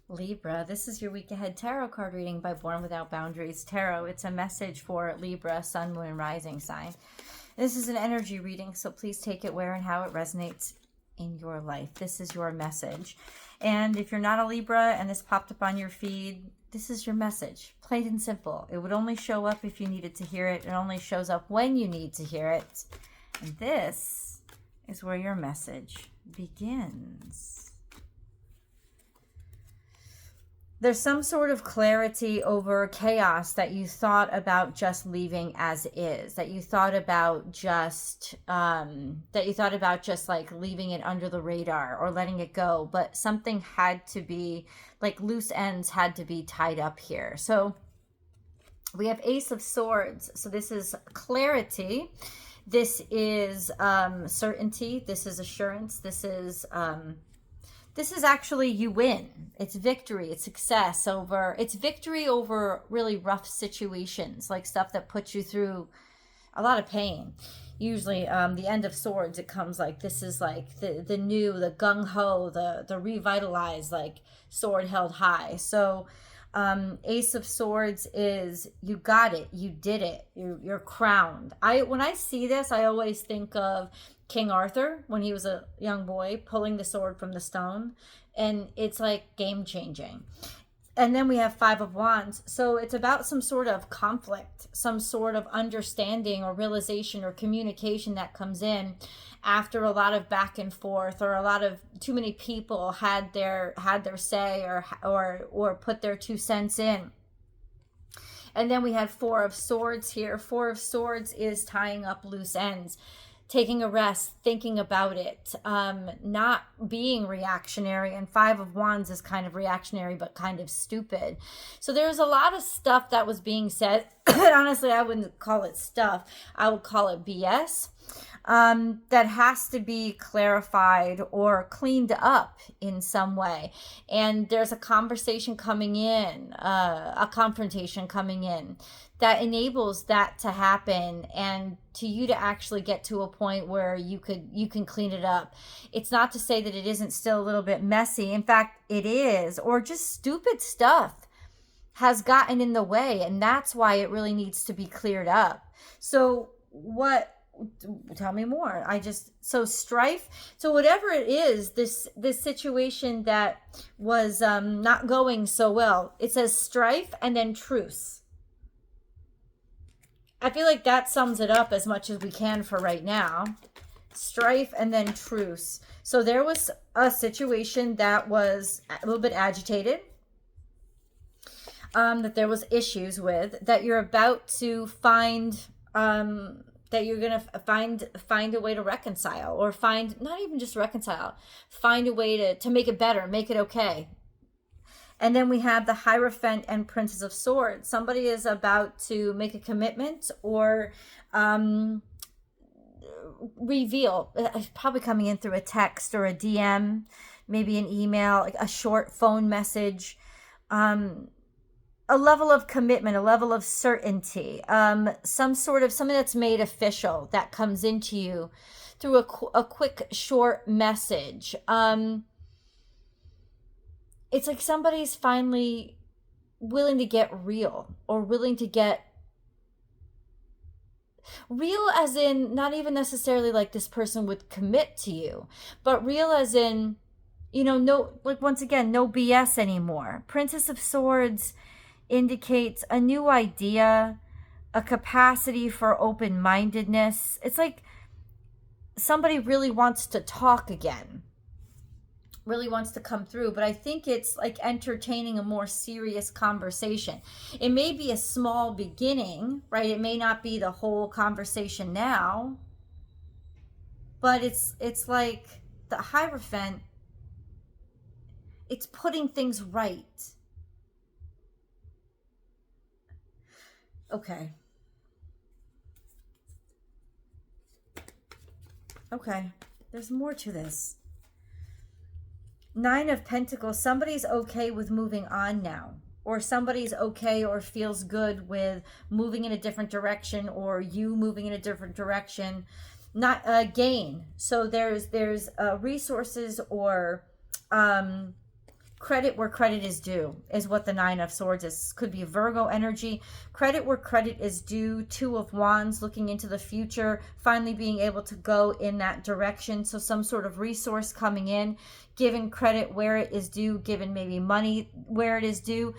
Libra, this is your week ahead tarot card reading by Born Without Boundaries Tarot. It's a message for Libra, Sun, Moon, and Rising sign. This is an energy reading, so please take it where and how it resonates in your life. This is your message. And if you're not a Libra and this popped up on your feed, this is your message. Plain and simple. It would only show up if you needed to hear it. It only shows up when you need to hear it. And this is where your message begins. There's some sort of clarity over chaos that you thought about just leaving as is, that you thought about just like leaving it under the radar or letting it go, but something had to be, like loose ends had to be tied up here. So we have Ace of Swords. So this is clarity. This is certainty. This is assurance. This is actually you win. It's victory. It's success over, it's victory over really rough situations, like stuff that puts you through a lot of pain. Usually the End of Swords, it comes like, this is like the new, the gung-ho, the revitalized, like sword held high. So Ace of Swords is you got it, you did it, you're crowned. When I see this, I always think of King Arthur when he was a young boy pulling the sword from the stone, and it's like game changing. And then we have Five of Wands. So it's about some sort of conflict, some sort of understanding or realization or communication that comes in after a lot of back and forth, or a lot of too many people had their say or put their 2 cents in. And then we have Four of Swords here. Four of Swords is tying up loose ends, taking a rest, thinking about it, not being reactionary. And Five of Wands is kind of reactionary, but kind of stupid. So there's a lot of stuff that was being said. Honestly, I wouldn't call it stuff. I would call it BS. That has to be clarified or cleaned up in some way. And there's a conversation coming in, a confrontation coming in that enables that to happen, and to you to actually get to a point where you can clean it up. It's not to say that it isn't still a little bit messy. In fact, it is, or just stupid stuff has gotten in the way, and that's why it really needs to be cleared up. So tell me more. So strife, so whatever it is, this situation that was not going so well, it says strife and then truce. I feel like that sums it up as much as we can for right now. Strife and then truce. So there was a situation that was a little bit agitated, that there was issues with, that you're about to find, that you're going to find a way to reconcile, or not even just reconcile, find a way to make it better, make it okay. And then we have the Hierophant and Princess of Swords. Somebody is about to make a commitment or reveal, probably coming in through a text or a DM, maybe an email, like a short phone message, a level of commitment, a level of certainty, something that's made official that comes into you through a quick, short message. It's like somebody's finally willing to get real, or willing to get real as in not even necessarily like this person would commit to you, but real as in, no, like once again, no BS anymore. Princess of Swords indicates a new idea, a capacity for open-mindedness. It's like somebody really wants to talk again, really wants to come through, but I think it's like entertaining a more serious conversation. It may be a small beginning, right? It may not be the whole conversation now, but it's like the Hierophant, it's putting things right. Okay. There's more to this. Nine of Pentacles, somebody's okay with moving on now, or somebody's okay or feels good with moving in a different direction, or you moving in a different direction, not gain. So there's resources or credit where credit is due is what the Nine of Swords is. Could be Virgo energy. Credit where credit is due. Two of Wands, looking into the future, finally being able to go in that direction. So some sort of resource coming in, giving credit where it is due, given maybe money where it is due.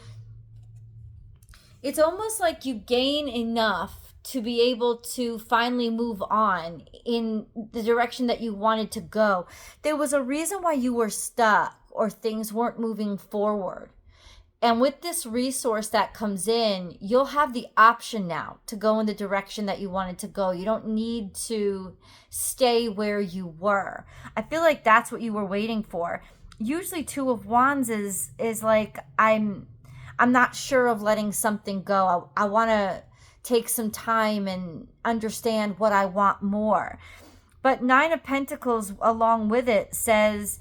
It's almost like you gain enough to be able to finally move on in the direction that you wanted to go. There was a reason why you were stuck or things weren't moving forward. And with this resource that comes in, you'll have the option now to go in the direction that you wanted to go. You don't need to stay where you were. I feel like that's what you were waiting for. Usually Two of Wands is like, I'm not sure of letting something go. I want to take some time and understand what I want more. But Nine of Pentacles along with it says,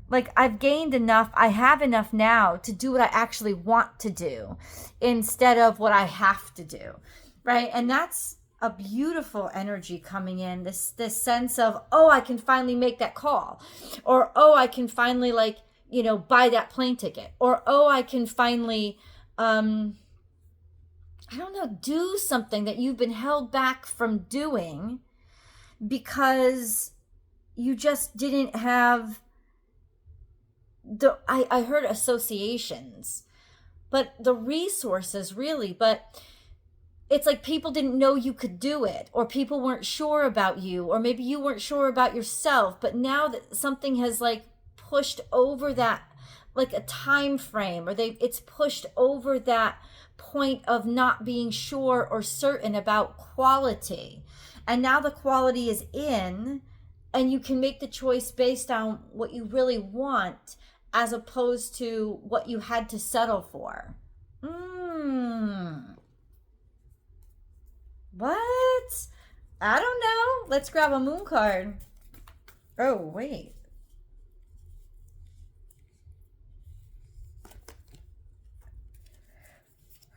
like, I've gained enough, I have enough now to do what I actually want to do instead of what I have to do, right? And that's a beautiful energy coming in, this sense of, oh, I can finally make that call, or, oh, I can finally, like, you know, buy that plane ticket, or, oh, I can finally, I don't know, do something that you've been held back from doing because you just didn't have I heard associations, but the resources really, but it's like people didn't know you could do it, or people weren't sure about you, or maybe you weren't sure about yourself. But now that something has like pushed over that, like a time frame, or it's pushed over that point of not being sure or certain about quality. And now the quality is in, and you can make the choice based on what you really want, as opposed to what you had to settle for. What? I don't know. Let's grab a moon card. Oh, wait.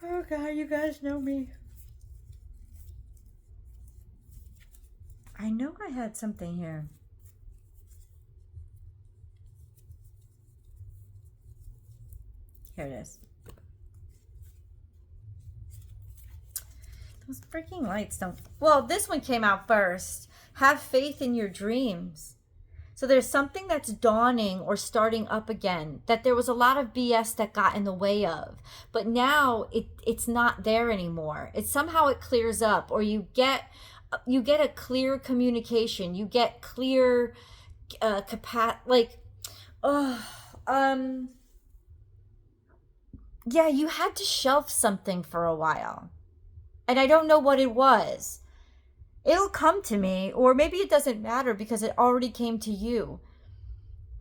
Oh, God, you guys know me. I know I had something here. Here it is. Those freaking lights don't... Well, this one came out first. Have faith in your dreams. So there's something that's dawning or starting up again that there was a lot of BS that got in the way of. But now it's not there anymore. Somehow it clears up, or you get a clear communication. You get clear yeah, you had to shelf something for a while. And I don't know what it was. It'll come to me, or maybe it doesn't matter because it already came to you.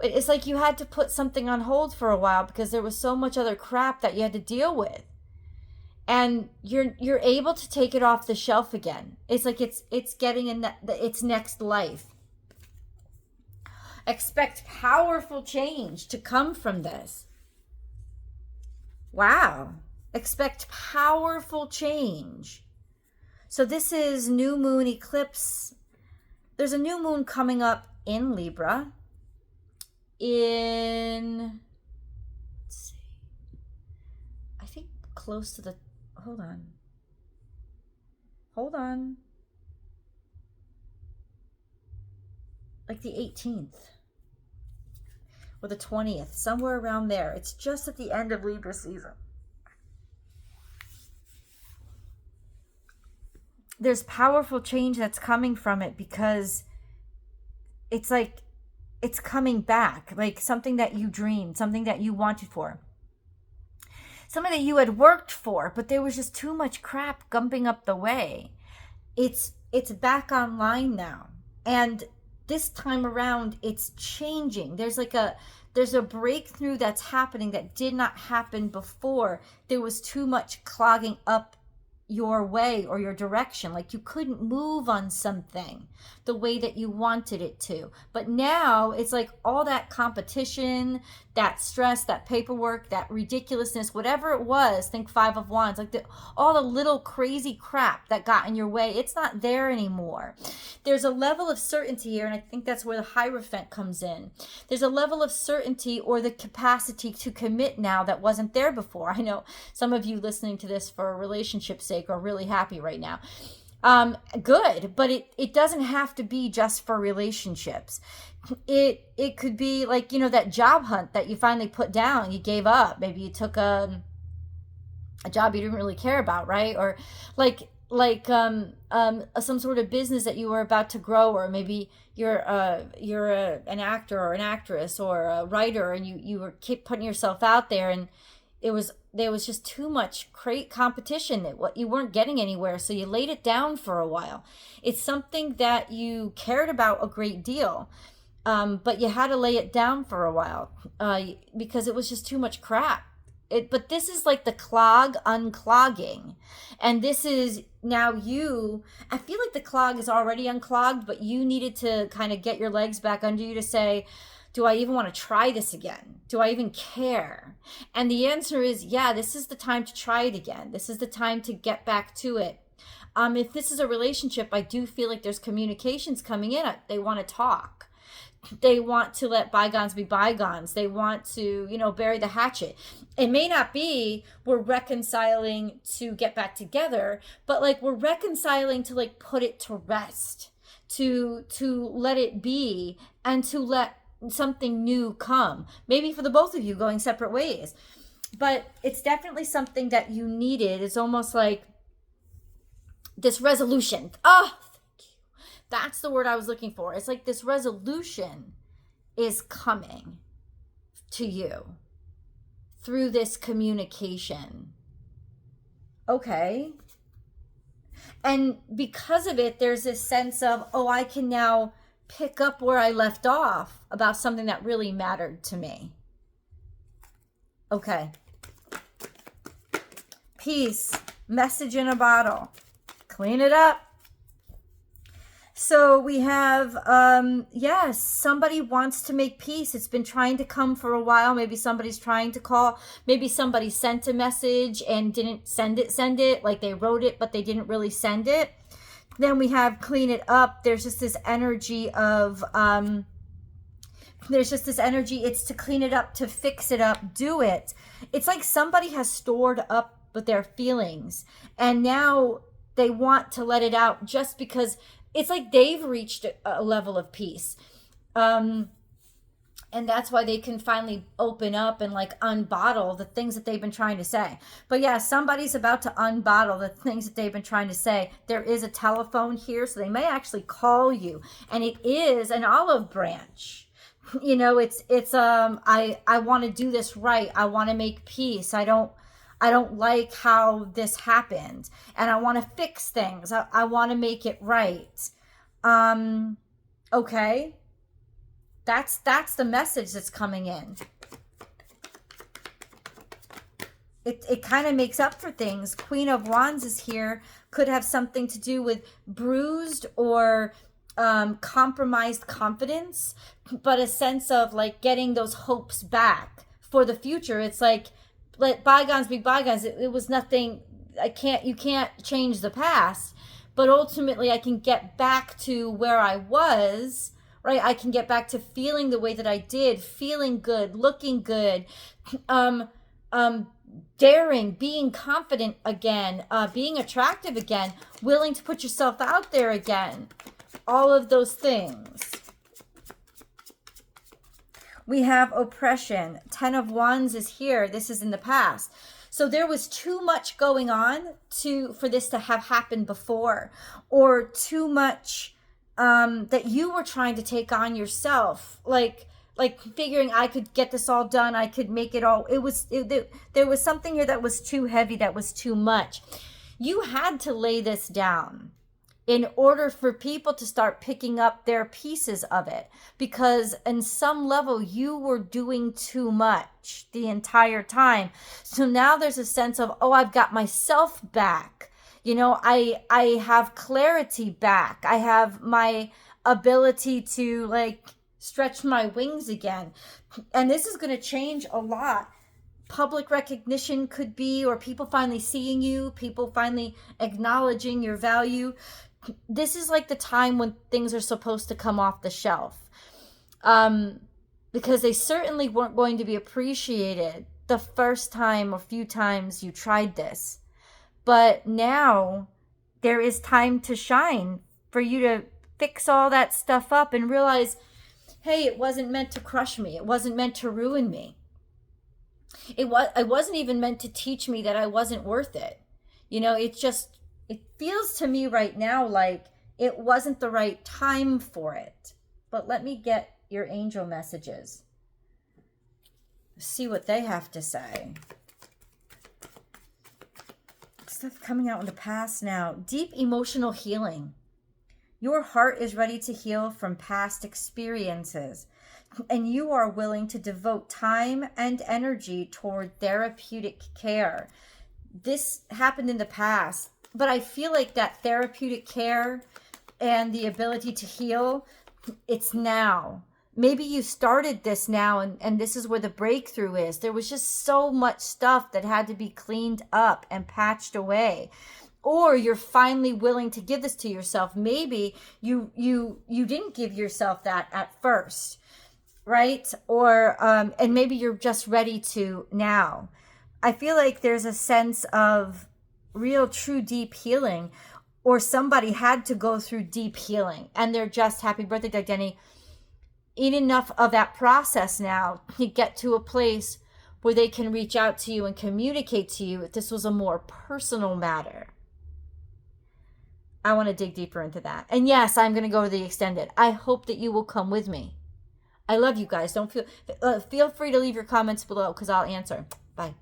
It's like you had to put something on hold for a while because there was so much other crap that you had to deal with. And you're able to take it off the shelf again. It's like it's getting in its next life. Expect powerful change to come from this. Wow. Expect powerful change. So this is new moon eclipse. There's a new moon coming up in Libra. Let's see. I think close to the, hold on. Like the 18th. Or the 20th, somewhere around there. It's just at the end of Libra season. There's powerful change that's coming from it because it's like it's coming back, like something that you dreamed, something that you wanted for, something that you had worked for, but there was just too much crap gumping up the way. It's back online now, and this time around it's changing. There's a breakthrough that's happening that did not happen before. There was too much clogging up your way or your direction. Like you couldn't move on something the way that you wanted it to. But now it's like all that competition, that stress, that paperwork, that ridiculousness, whatever it was, think Five of Wands, like all the little crazy crap that got in your way, it's not there anymore. There's a level of certainty here, and I think that's where the Hierophant comes in. There's a level of certainty or the capacity to commit now that wasn't there before. I know some of you listening to this for a relationship's sake are really happy right now. Good, but it doesn't have to be just for relationships. It could be like, that job hunt that you finally put down, you gave up. Maybe you took a job you didn't really care about, right? Or some sort of business that you were about to grow, or maybe you're an actor or an actress or a writer, and you were keep putting yourself out there, and there was just too much competition that you weren't getting anywhere, so you laid it down for a while. It's something that you cared about a great deal, but you had to lay it down for a while because it was just too much crap. But this is like the clog unclogging, and this is now I feel like the clog is already unclogged, but you needed to kind of get your legs back under you to say, do I even want to try this again? Do I even care? And the answer is, yeah, this is the time to try it again. This is the time to get back to it. If this is a relationship, I do feel like there's communications coming in. They want to talk. They want to let bygones be bygones. They want to, bury the hatchet. It may not be we're reconciling to get back together, but like we're reconciling to like put it to rest, to let it be, and to let something new come. Maybe for the both of you going separate ways. But it's definitely something that you needed. It's almost like this resolution. Oh, that's the word I was looking for. It's like this resolution is coming to you through this communication. Okay. And because of it, there's this sense of, I can now pick up where I left off about something that really mattered to me. Okay. Peace. Message in a bottle. Clean it up. So we have, yes, somebody wants to make peace. It's been trying to come for a while. Maybe somebody's trying to call. Maybe somebody sent a message and didn't send it. Like they wrote it, but they didn't really send it. Then we have clean it up. There's just this energy of, it's to clean it up, to fix it up, do it. It's like somebody has stored up with their feelings and now they want to let it out just because it's like they've reached a level of peace. And that's why they can finally open up and like unbottle the things that they've been trying to say. But yeah, somebody's about to unbottle the things that they've been trying to say. There is a telephone here, so they may actually call you. And it is an olive branch. I want to do this right. I want to make peace. I don't like how this happened. And I want to fix things. I want to make it right. Okay. That's the message that's coming in. It kind of makes up for things. Queen of Wands is here. Could have something to do with bruised or compromised confidence, but a sense of like getting those hopes back for the future. It's like, let bygones be bygones. It was nothing. You can't change the past, but ultimately I can get back to where I was. Right, I can get back to feeling the way that I did, feeling good, looking good, daring, being confident again, being attractive again, willing to put yourself out there again. All of those things. We have oppression. 10 of Wands is here. This is in the past. So there was too much going on for this to have happened before, or too much that you were trying to take on yourself, like figuring I could get this all done, I could make it all. There was something here that was too heavy, that was too much. You had to lay this down in order for people to start picking up their pieces of it, because in some level you were doing too much the entire time. So now there's a sense of, I've got myself back. You know, I have clarity back. I have my ability to like stretch my wings again. And this is going to change a lot. Public recognition could be, or people finally seeing you, people finally acknowledging your value. This is like the time when things are supposed to come off the shelf. Because they certainly weren't going to be appreciated the first time or few times you tried this. But now there is time to shine for you to fix all that stuff up and realize, hey, it wasn't meant to crush me. It wasn't meant to ruin me. It wasn't even meant to teach me that I wasn't worth it. You know, it feels to me right now like it wasn't the right time for it. But let me get your angel messages. See what they have to say. Stuff coming out in the past now. Deep emotional healing. Your heart is ready to heal from past experiences, and you are willing to devote time and energy toward therapeutic care. This happened in the past, but I feel like that therapeutic care and the ability to heal, it's now. Maybe you started this now, and this is where the breakthrough is. There was just so much stuff that had to be cleaned up and patched away. Or you're finally willing to give this to yourself. Maybe you didn't give yourself that at first, right? Or and maybe you're just ready to now. I feel like there's a sense of real, true, deep healing, or somebody had to go through deep healing, and they're just, happy birthday, Jenny, in enough of that process now to get to a place where they can reach out to you and communicate to you if this was a more personal matter. I want to dig deeper into that. And yes, I'm going to go to the extended. I hope that you will come with me. I love you guys. Don't feel free to leave your comments below because I'll answer. Bye.